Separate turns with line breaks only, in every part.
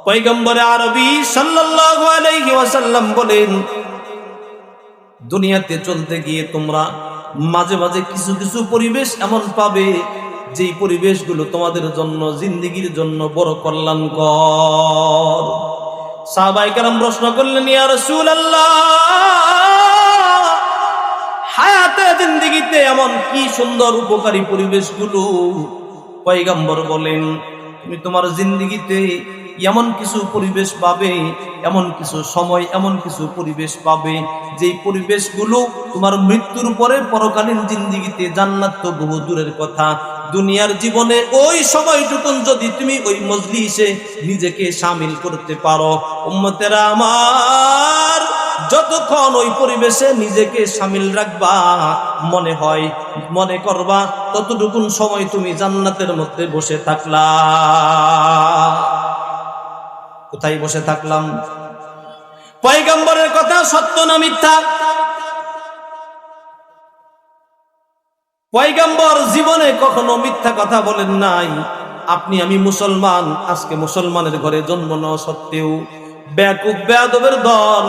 পয়গম্বর আরবি সাল্লাল্লাহু আলাইহি ওয়াসাল্লাম বলেন, দুনিয়াতে চলতে গিয়ে তোমরা মাঝে মাঝে কিছু কিছু পরিবেশ এমন পাবে যেই পরিবেশগুলো তোমাদের জন্য জিন্দেগির জন্য বড় কল্যাণকর। সাহাবায়ে কেরাম প্রশ্ন করলেন, ইয়া রাসূলুল্লাহ, হায়াতে জিন্দেগিতে এমন কি সুন্দর উপকারী পরিবেশগুলো? পয়গম্বর বলেন, তুমি তোমার জিন্দেগিতে এমন কিছু পরিবেশ পাবে, এমন কিছু সময়, এমন কিছু পরিবেশ পাবে যেই পরিবেশগুলো তোমার মৃত্যুর পরে পরকালীন জিন্দেগিতে, জান্নাত তো বহু দূরের কথা, দুনিয়ার জীবনে ওই সময়টুকুন যদি তুমি ওই মজলিসে নিজেকে শামিল করতে পারো, উম্মতেরা আমার, যতক্ষণ ওই পরিবেশে নিজেকে শামিল রাখবা, মনে করবা ততটুকুন সময় তুমি জান্নাতের মধ্যে বসে থাকলা। কোথায় বসে থাকলাম? পয়গম্বরের কথা সত্য না মিথ্যা? পয়গম্বর জীবনে কখনো মিথ্যা কথা বলেন নাই। আপনি আমি মুসলমান, আজকে মুসলমানের ঘরে জন্ম নেওয়া সত্ত্বেও বেয়াকুব বেয়াদবের দল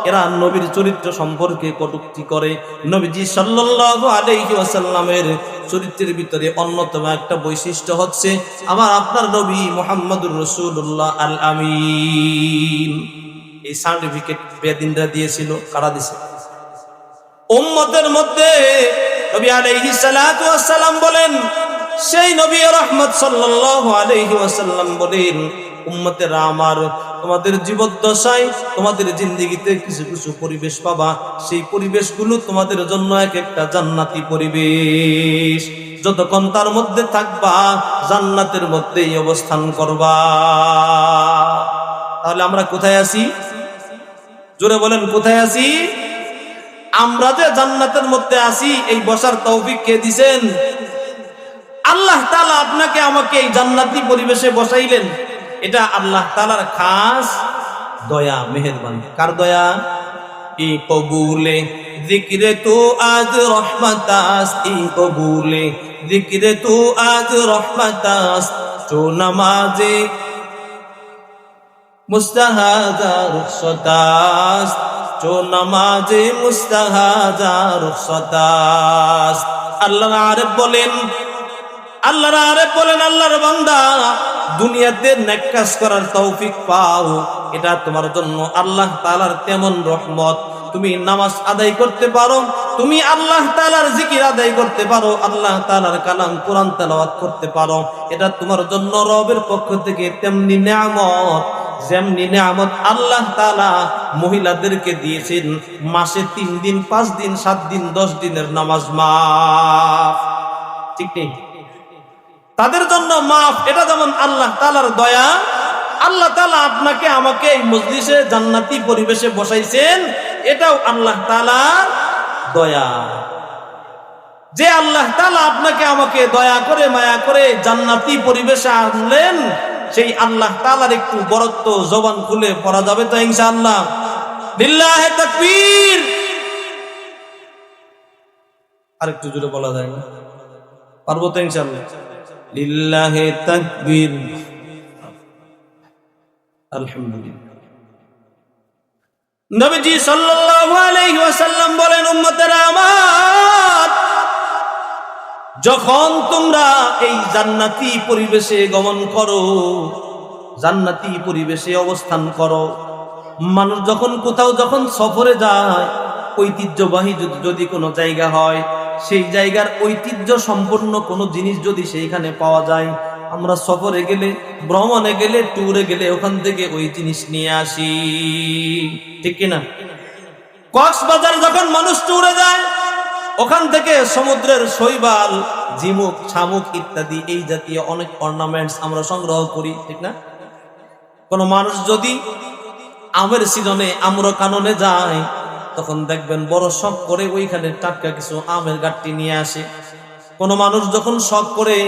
এরা নবীর চরিত্র সম্পর্কে কটূক্তি করে। নবীজি সাল্লাল্লাহু আলাইহি ওয়াসাল্লামের চরিত্রের ভিতরে অন্যতম একটা বৈশিষ্ট্য হচ্ছে আমার আপনার নবী মুহাম্মদুর রাসূলুল্লাহ আল আমিন। এই সার্টিফিকেট বেদিনরা দিয়েছিল। কারা দিয়েছে? উম্মতের মধ্যে নবী আলাইহিস সালাতু ওয়াস সালাম বলেন, সেই নবী রহমত সাল্লাল্লাহু আলাইহি ওয়াসাল্লাম বলেন, উম্মতেরা আমার, তোমাদের জীবদ্দশায় তোমাদের জিন্দেগিতে কিছু কিছু পরিবেশ পাবা, সেই পরিবেশগুলো তোমাদের জন্য এক একটা জান্নাতি পরিবেশ। যতক্ষণ তার মধ্যে থাকবা জান্নাতের মধ্যেই অবস্থান করবা। তাহলে আমরা কোথায় আছি? জোরে বলেন, কোথায় আছি? আমরা যে জান্নাতের মধ্যে আছি, এই বসার তৌফিক কে দিবেন? আল্লাহ তাআলা আপনাকে আমাকে এই জান্নাতি পরিবেশে বসাইলেন, এটা আল্লাহ তাআলার খাস দয়া, মেহেরবানি। কার দয়া? ই কবুলে জিক্রে তু আজ রহমতাস, ই কবুলে জিক্রে তু আজ রহমতাস, চো নামাজে মুস্তাহাজা রুখসতাস, চো নামাজে মুস্তাহাজা রুখসতাস। আল্লাহর আরেফ বলেন, আল্লাহর বান্দা, দুনিয়াতে নেক কাজ করার তৌফিক পাও, এটা তোমার জন্য আল্লাহ তাআলার তেমন রহমত। তুমি নামাজ আদায় করতে পারো, তুমি আল্লাহ তাআলার জিকির আদায় করতে পারো, আল্লাহ তাআলার কালাম কোরআন তেলাওয়াত করতে পারো, এটা তোমার জন্য রবের পক্ষ থেকে তেমনি নিয়ামত। যেমনি নিয়ামত আল্লাহ তাআলা মহিলাদেরকে দিয়েছেন মাসে 3 দিন, 5 দিন, 7 দিন, 10 দিনের নামাজ মাফ, ঠিক নেই? তাদের জন্য মাফ, এটা যেমন আল্লাহ তাআলার দয়া। আল্লাহ তাআলা আপনাকে আমাকে এই মজলিসে জান্নাতি পরিবেশে বসাইছেন, এটাও আল্লাহ তাআলার দয়া। যে আল্লাহ তাআলা আপনাকে আমাকে দয়া করে মায়া করে জান্নাতি পরিবেশে আনলেন, সেই আল্লাহ তাআলার একটু বরত্ব জবান খুলে পড়া যাবে তো ইনশাআল্লাহ? লিল্লাহি তাকবীর। আরেকটু জোরে বলা যায় না? পারবো তো ইনশাআল্লাহ? লিল্লাহি তাকবীর। আলহামদুলিল্লাহ। নবীজি সাল্লাল্লাহু আলাইহি ওয়াসাল্লাম বলেন, উম্মতেরা আমার, যখন তোমরা এই জান্নাতি পরিবেশে গমন করো, জান্নাতি পরিবেশে অবস্থান করো, মানুষ যখন কোথাও যখন সফরে যায়, ঐতিহ্যবাহী যদি কোনো জায়গা হয়, সেই জায়গার ঐতিহ্য সম্পন্ন কোনো জিনিস যদি সেইখানে পাওয়া যায়, আমরা সফরে গেলে, ভ্রমণে গেলে, ট্যুরে গেলে ওখান থেকে ওই জিনিস নিয়ে আসি, ঠিক কিনা? কক্সবাজার যখন মানুষ ট্যুরে যায়, ওখান থেকে সমুদ্রের শৈবাল, ঝিনুক, শামুক ইত্যাদি এই জাতীয় অনেক অর্নামেন্টস আমরা সংগ্রহ করি, ঠিক না? কোন মানুষ যদি আমের সিজনে আম্রকাননে যায়, তখন দেখবেন বড় শখ করে ওইখানে টাটকা কিছু আমের গাঁটটি নিয়ে আসে। কোন মানুষ যখন শখ করে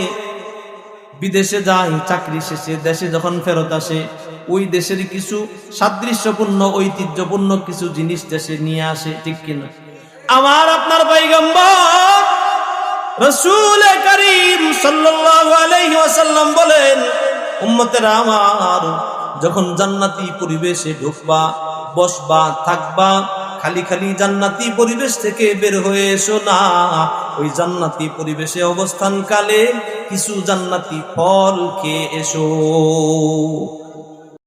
বিদেশে যায়, চাকরি শেষে দেশে যখন ফেরত আসে, ওই দেশের কিছু সাদৃশ্যপূর্ণ ঐতিহ্যপূর্ণ কিছু জিনিস দেশে নিয়ে আসে, ঠিক কিনা? আমার আপনার পয়গম্বর রাসূল করিম সাল্লাল্লাহু আলাইহি ওয়াসাল্লাম বলেন, উম্মতেরা আমার, যখন জান্নাতি পরিবেশে ঢুকবা, বসবা, থাকবা, খালি খালি জান্নাতি পরিবেশ থেকে বের হয়ে এসো না। ওই জান্নাতি পরিবেশে অবস্থানকালে কিছু জান্নাতি ফল খেয়ে এসো।